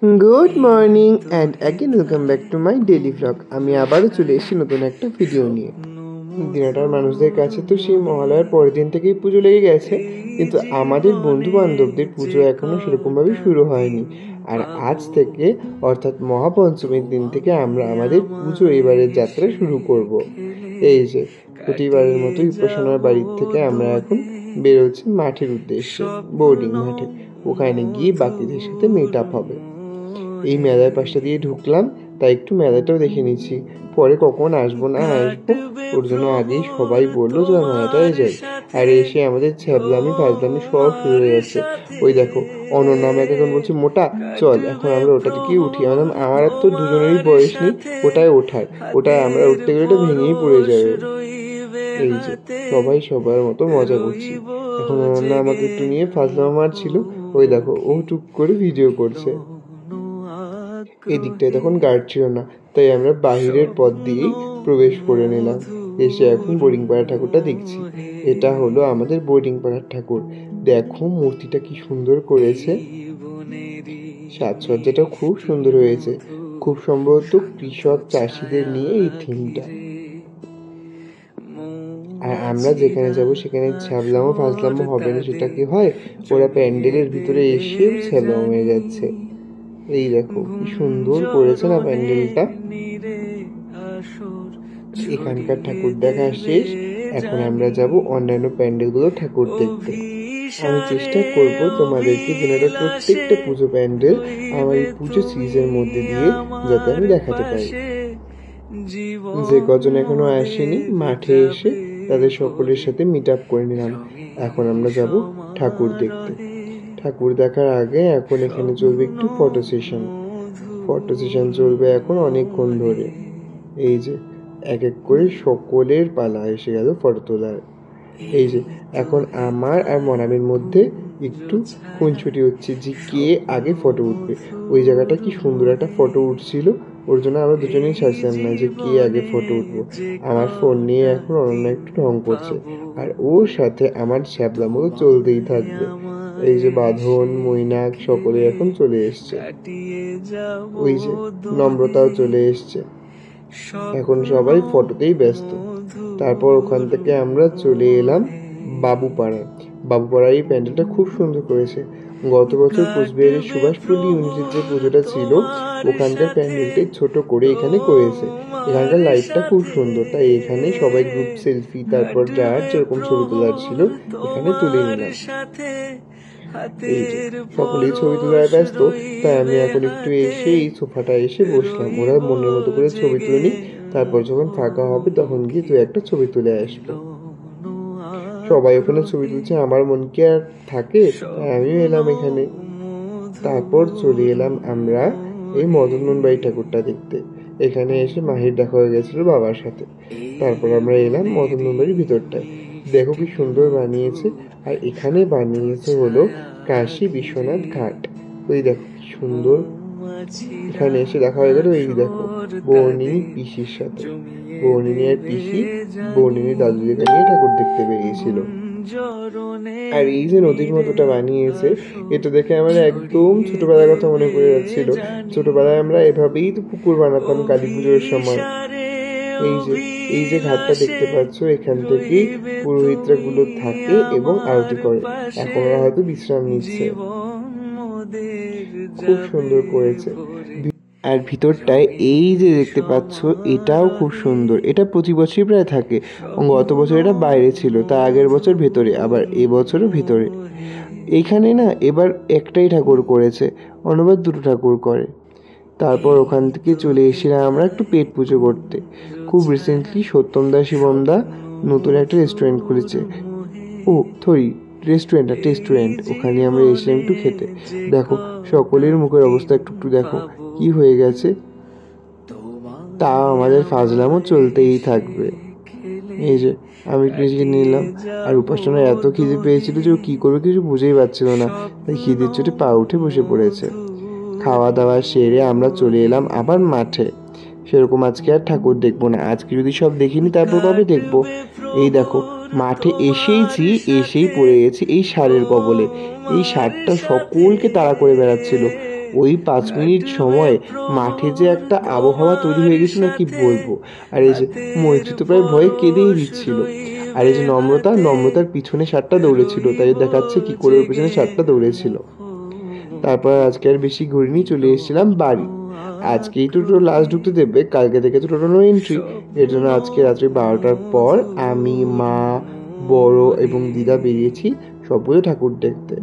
Good morning and again welcome back to my daily vlog. আমি আবারও চলে এসেছি নতুন একটা ভিডিও নিয়ে। দিনটার মানুষদের কাছে তো সেই মহালয়ার পরের দিন থেকেই পুজো লেগে গেছে, কিন্তু আমাদের বন্ধু বান্ধবদের পুজো এখনও সেরকমভাবে শুরু হয়নি। আর আজ থেকে অর্থাৎ মহাপঞ্চমীর দিন থেকে আমরা আমাদের পুজো এবারের যাত্রা শুরু করব। এই যে প্রতিবারের মতোই উপাসনার বাড়ির থেকে আমরা এখন বেরোচ্ছি মাঠের উদ্দেশ্যে, বোর্ডিং মাঠে। ওখানে গিয়ে বাকিদের সাথে মিট আপ হবে। এই মেলার পাশটা দিয়ে ঢুকলাম, তাই একটু মেলাটাও দেখে নিচ্ছি, পরে কখন আসবো না আসবো ওর জন্য আগেই সবাই বললো যে মেলাটায় যাই। আর এসে আমাদের ছ্যাবলামি ফাজলামি সব শুরু হয়ে যাচ্ছে। ওই দেখো অনন্যা আমাকে এখন বলছে মোটা চল এখন আমরা ওটা থেকেই উঠি। আমার আর তো দুজনেরই বয়স নেই ওটায় ওঠার, ওটায় আমরা উঠতে গেলে ওটা ভেঙেই পড়ে যাবে। এই যে সবাই সবার মতো মজা করছি। এখন অনন্যা আমাকে একটু নিয়ে ফাজলামা মারছিল, ওই দেখো ও টুক করে ভিডিও করছে। এই দিকটায় তখন গার্ড ছিল না, তাই আমরা বাহিরের পথ দিয়েই প্রবেশ করে নিলাম। এসে এখন বোর্ডিংপাড়া ঠাকুরটা দেখছি। এটা হলো আমাদের বোর্ডিংপাড়ার ঠাকুর। দেখো মূর্তিটা কি সুন্দর করেছে, সাজসজ্জাটা খুব সুন্দর হয়েছে। খুব সম্ভবত কৃষক চাষিদের নিয়ে এই থিমটা। আর আমরা যেখানে যাব সেখানে ছ্যাবলামো ফাজলামো হবে না, সেটা কি হয়, ওরা প্যান্ডেলের ভিতরে এসেও ছ্যাবলামো হয়ে যাচ্ছে। এই দেখো কি সুন্দর করেছে না প্যান্ডেলটা। এখানকার ঠাকুর দেখা শেষ, এখন আমরা যাব অন্যান্য প্যান্ডেলগুলো ঠাকুর দেখতে। আমি চেষ্টা করব তোমাদেরকে দিনের প্রত্যেকটা পুজো প্যান্ডেল আমার এই পুজো সিরিজের মধ্যে দিয়ে যাতে আমি দেখাতে পারি। যে কজন এখনো আসেনি মাঠে এসে তাদের সকলের সাথে মিট আপ করে নিলাম। এখন আমরা যাব ঠাকুর দেখতে। ঠাকুর দেখার আগে এখন এখানে চলবে একটু ফটো সেশন চলবে এখন অনেকক্ষণ ধরে। এই যে এক এক করে সকলের পালা এসে গেল ফটো তোলার। এই যে এখন আমার আর মনামের মধ্যে একটু খুনছুটি হচ্ছে যে কে আগে ফটো উঠবে। ওই জায়গাটা কি সুন্দর একটা ফটো উঠছিল, ওর জন্য আমরা দুজনেই চাইছিলাম না যে কে আগে ফটো উঠবো। আমার ফোন নিয়ে এখন অন্য একটু ঢং করছে, আর ওর সাথে আমার ছ্যাবলামো চলতেই থাকবে। এই যে বাঁধন মৈনাক সকলে এখন চলে এসছে, ওই যে নম্রতাও চলে এসছে। এখন সবাই ফটোতেই ব্যস্ত। তারপর ওখান থেকে আমরা চলে এলাম বাবুপাড়ার এই প্যান্ডেলটা খুব সুন্দর করেছে। গত বছর কোচবিহারের সুভাষপল্লী ইউনিটের যে পুজোটা ছিল ওখানকার প্যান্ডেলটাই ছোট করে এখানে করেছে। এখানকার লাইটটা খুব সুন্দর, তাই এখানে সবাই গ্রুপ সেলফি তারপর যার যেরকম ছবি তোলার ছিল এখানে তুলে নিলাম। এই যে সকলেই ছবি তোলায় ব্যস্ত, তাই আমি এখন একটু এসে এই সোফাটা এসে বসলাম। ওরা মনের মতো করে ছবি তুলে নিই, তারপর যখন ফাঁকা হবে তখন গিয়ে তুই একটা ছবি তুলে আসবে। সবাই ওখানে ছবি তুলছে, আমার মন কি আর থাকে, আমিও এলাম এখানে। তারপর চলে এলাম আমরা এই মদন বাড়ি ঠাকুরটা দেখতে। এখানে এসে মাহির দেখা হয়ে গেছিল বাবার সাথে। তারপর আমরা এলাম মদন বাড়ির ভিতরটায়। দেখো কি সুন্দর বানিয়েছে। আর এখানে বানিয়েছে হলো কাশী বিশ্বনাথ ঘাট। ওই দেখো কি সুন্দর। এখানে এসে দেখা হয়ে গেল এই দেখো বর্ণিনী পিসির সাথে। বর্ণিনী আর পিসি বর্ণিনী দাদুদিকে নিয়ে ঠাকুর দেখতে বেরিয়েছিল। আর এই যে নদীর মতোটা বানিয়েছে, এটা দেখে আমার একদম ছোটবেলার কথা মনে পড়ে যাচ্ছিল। ছোটবেলায় আমরা এভাবেই তো পুকুর বানাতাম কালী পুজোর সময়। এই যে ঘাটটা দেখতে পাচ্ছ, এখান থেকেই পুরোহিতরা গুলো থাকে এবং আরতি করে। এখন ওরা হয়তো বিশ্রাম নিচ্ছে। খুব সুন্দর করেছে। আর ভিতরটায় এই যে দেখতে পাচ্ছ এটাও খুব সুন্দর। এটা প্রতি বছরই প্রায় থাকে। গত বছর এটা বাইরে ছিল, তার আগের বছর ভেতরে, আবার এবছরও ভেতরে। এইখানে না এবার একটাই ঠাকুর করেছে, অন্যবার দুটো ঠাকুর করে। তারপর ওখান থেকে চলে এসেছিলাম আমরা একটু পেট পুজো করতে। খুব রিসেন্টলি সত্যমদা শিবমদা নতুন একটা রেস্টুরেন্ট খুলেছে। রেস্টুরেন্ট ওখানে আমরা এসেছিলাম একটু খেতে। দেখো সকলের মুখের অবস্থা একটু দেখো কি হয়ে গেছে। তা আমাদের ফাজলামও চলতেই থাকবে। এই যে আমি নিজেকে নিলাম, আর উপাসনার এত খিদে পেয়েছিল যে ও কী করবে কিছু বুঝেই পারছিল না, তাই খিদের চোটে পা উঠে বসে পড়েছে। খাওয়া দাওয়া সেরে আমরা চলে এলাম আবার মাঠে। সেরকম আজকে আর ঠাকুর দেখবো না, আজকে যদি সব দেখিনি তারপর কবে দেখবো। এই দেখো মাঠে এসেই পড়ে গেছি এই ষাঁড়ের কবলে। এই ষাঁড়টা সকলকে তাড়া করে বেড়াচ্ছিল। ওই 5 মিনিট সময় মাঠে যে একটা আবহাওয়া তৈরি হয়ে গেছিল কি বলবো। আর এই যে মৈত্রী তো প্রায় ভয়ে কেঁদেই দিচ্ছিল। আর এই যে নম্রতার পিছনে 7টা দৌড়েছিল, তাই দেখাচ্ছে কি করে ওর পিছনে 7টা দৌড়েছিল। তারপর আজকে আর বেশি ঘুরিনি, চলে এসেছিলাম বাড়ি। আজকেই তো টোটো লাস্ট ঢুকতে দেবে, কালকে থেকে তো টোটো নো এন্ট্রি। এর জন্য আজকে রাত্রি 12টার পর আমি, মা, বড় এবং দিদা বেরিয়েছি সব পুজো ঠাকুর দেখতে।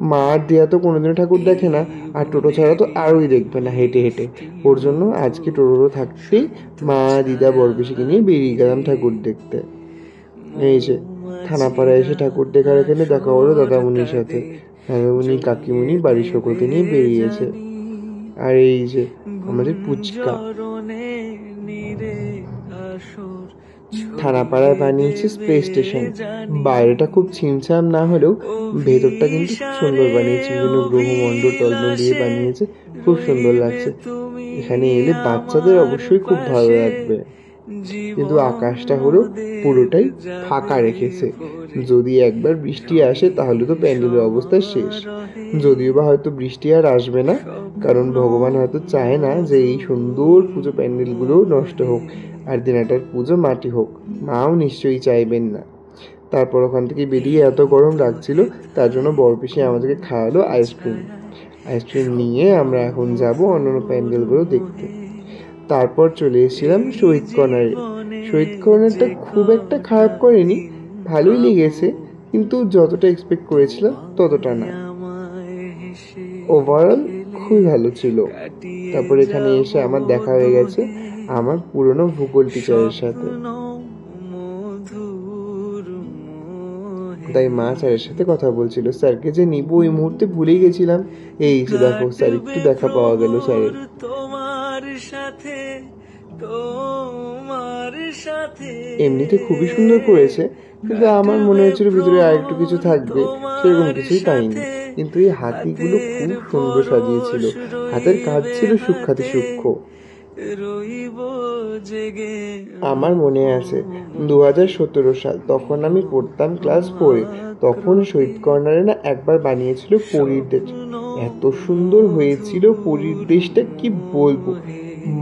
মা আর দিয়া তো কোনোদিনও ঠাকুর দেখে না, আর টোটো ছাড়া তো আরোই দেখবে না হেঁটে হেঁটে। ওর জন্য আজকে টোটো থাকতেই মা, দিদা, বড় পিসিকে নিয়ে বেরিয়ে গেলাম ঠাকুর দেখতে। এই যে থানাপাড়ায় এসে ঠাকুর দেখার এখানে দেখা হলো দাদামুনির সাথে। দাদামুনি, কাকিমুনি বাড়ির সকলকে নিয়ে বেরিয়েছে। আর এই যে আমাদের পুচকা থানাপাড়ায় বানিয়েছে স্পেস স্টেশন। বাইরেটা খুব ছিমছাম না হলেও ভেতরটা কিন্তু খুব সুন্দর বানিয়েছে, বিভিন্ন গ্রহমণ্ডল টলমল দিয়ে বানিয়েছে, খুব সুন্দর লাগছে। এখানে এলে বাচ্চাদের অবশ্যই খুব ভালো লাগবে। কিন্তু আকাশটা হলো পুরোটাই ফাঁকা রেখেছে। যদি একবার বৃষ্টি আসে তাহলে তো প্যান্ডেলের অবস্থা শেষ। যদিও বা হয়তো বৃষ্টি আর আসবে না, কারণ ভগবান হয়তো চায় না যে এই সুন্দর পুজো প্যান্ডেলগুলো নষ্ট হোক আর দিনাটার পুজো মাটি হোক। মাও নিশ্চয়ই চাইবেন না। তারপর ওখান থেকে বেরিয়ে এত গরম লাগছিল, তার জন্য বড় পিসি আমাদেরকে খাওয়ালো আইসক্রিম নিয়ে আমরা এখন যাব অন্যান্য প্যান্ডেলগুলো দেখতে। তারপর চলে এসেছিলাম শহীদ কর্নারটা খুব একটা খারাপ করেনি, ভালোই লেগেছে, কিন্তু যতটা এক্সপেক্ট করেছিলাম ততটা না। ওভারঅল খুবই ভালো ছিল। তারপর এখানে এসে আমার দেখা হয়ে গেছে আমার পুরনো ভূগোল টিচারের সাথে, তাই মা স্যারের সাথে কথা বলছিল। স্যারকে যে নিব ওই মুহূর্তে ভুলেই গেছিলাম। এই যে দেখো স্যার, একটু দেখা পাওয়া গেল স্যারের। এমনিতে খুবই সুন্দর করেছে, কিন্তু আমার মনে হয়েছিল ভিতরে আর একটু কিছু থাকবে, সেরকম কিছুই পাইনি। কিন্তু এই হাতিগুলো খুব সুন্দর সাজিয়েছিল, হাতের কাজ ছিল সূক্ষ্মাতি সূক্ষ্ম। আমার মনে আছে 2017 সাল, তখন আমি পড়তাম ক্লাস 4-এ। তখন শহীদ কর্নারে না একবার বানিয়েছিল পরীর দেশ। এত সুন্দর হয়েছিল পরীর দেশটা, কি বলবো,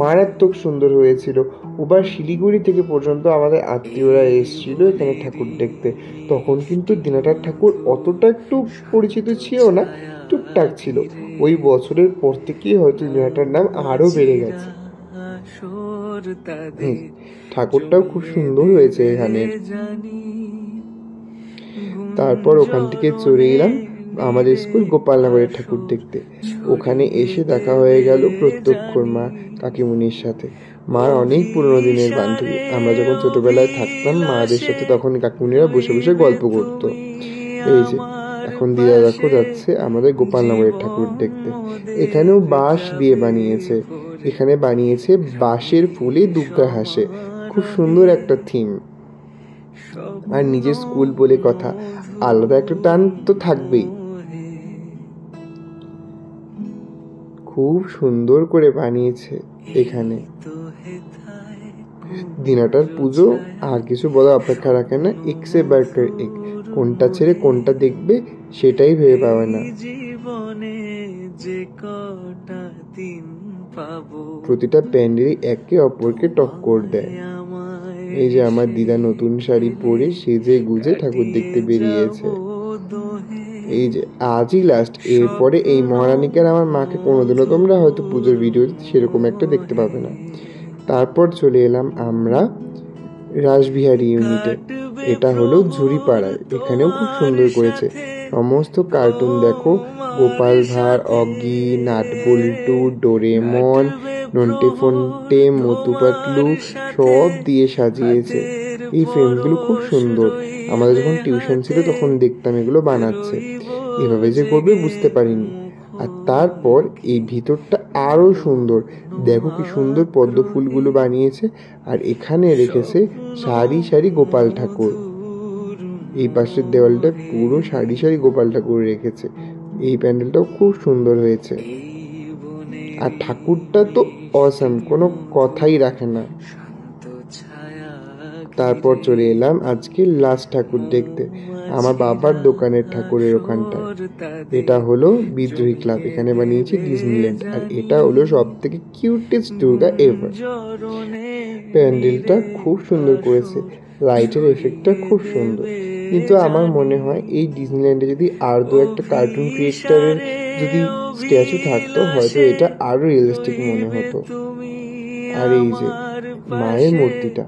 মারাত্মক সুন্দর হয়েছিল। ওবার শিলিগুড়ি থেকে পর্যন্ত আমাদের আত্মীয়রা এসেছিল এখানে ঠাকুর দেখতে। তখন কিন্তু দিনাটার ঠাকুর অতটা একটু পরিচিত ছিল না, টুকটাক ছিল। ওই বছরের পর থেকেই হয়তো দিনাটার নাম আরো বেড়ে গেছে। ঠাকুরটাও খুব সুন্দর হয়েছে এখানে। তারপর ওখান থেকে চলে এলাম আমাদের স্কুল গোপালনগরের ঠাকুর দেখতে। ওখানে এসে দেখা হয়ে গেল প্রত্যক্ষর মা কাকিমুনির সাথে। মার অনেক পুরোনো দিনের বান্ধবী। আমরা যখন ছোটবেলায় থাকতাম মাদের সাথে, তখন কাকিমুনিরা বসে বসে গল্প করতো। এই যে এখন দিদা দেখো যাচ্ছে আমাদের গোপালনগরের ঠাকুর দেখতে। এখানেও বাঁশ দিয়ে বানিয়েছে, এখানে বানিয়েছে বাঁশের ফুলে দুর্গা হাসে। খুব সুন্দর একটা থিম। আর নিজের স্কুল বলে কথা, আলাদা একটা টান তো থাকবেই। খুব সুন্দর করে বানিয়েছে এখানে। দিনাটার পুজো আর কিছু বলা অপেক্ষা রাখে না। এক্সে বার্কার এক, কোনটা ছেড়ে কোনটা দেখবে সেটাই ভেবে পাবে না। প্রতিটা প্যান্ডেলই একে অপরকে টক্কর দেয়। এই যে আমার দিদা নতুন শাড়ি পরে সেজে গুজে ঠাকুর দেখতে বেরিয়েছে। এই যে আজই লাস্ট, এরপরে এই মহারানীকে আর আমার মাকে কোনোদিনও তোমরা হয়তো পুজোর ভিডিও সেরকম একটা দেখতে পাবে না। তারপর চলে এলাম আমরা রাসবিহারী ইউনিটে। এটা হলো ঝুড়িপাড়ায়। এখানেও খুব সুন্দর করেছে। সমস্ত কার্টুন দেখো, গোপাল ভাঁড়, অগি, নাটবল্টু, ডোরেমন, নন্টে ফন্টে, মোটু পাতলু সব দিয়ে সাজিয়েছে। এই ফ্রেমগুলো খুব সুন্দর। আমাদের যখন টিউশন ছিল তখন দেখতাম এগুলো বানাচ্ছে। এভাবে যে করবে বুঝতে পারিনি। আর তারপর এই ভিতরটা আরো সুন্দর, দেখো কি সুন্দর পদ্ম ফুলগুলো বানিয়েছে। আর এখানে রেখেছে সারি সারি গোপাল ঠাকুর। এই পাশের দেওয়ালটা পুরো সারি সারি গোপাল ঠাকুর রেখেছে। এই প্যান্ডেলটাও খুব সুন্দর হয়েছে। আর ঠাকুরটা তো অসাম, কোনো কথাই রাখে না। তারপর চলে এলাম আজকে লাস্ট ঠাকুর দেখতে। আমার বাবার দোকানের ঠাকুরের ওখানটায়। এটা হলো বিদ্রোহী ক্লাব, এখানে বানিয়েছি ডিজনিল্যান্ড। আর এটা হলো সব থেকে কিউটেস্ট দুর্গা এভার। প্যান্ডেলটা খুব সুন্দর করেছে, লাইটের এফেক্টটা খুব সুন্দর। কিন্তু আমার মনে হয় এই ডিজনিল্যান্ডে যদি আর দু একটা কার্টুন ক্রিয়েটারের যদি স্ট্যাচু থাকতো, হয়তো এটা আরো রিয়েলিস্টিক মনে হতো। আর এই যে মায়ের মূর্তিটা।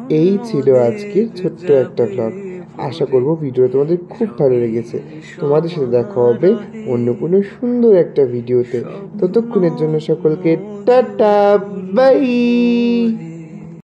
এই ছিল আজকের ছোট্ট একটা ব্লগ। আশা করব ভিডিও তোমাদের খুব ভালো লেগেছে। তোমাদের সাথে দেখা হবে অন্য কোনো সুন্দর একটা ভিডিওতে। ততক্ষণের জন্য সকলকে টাটা, বাই।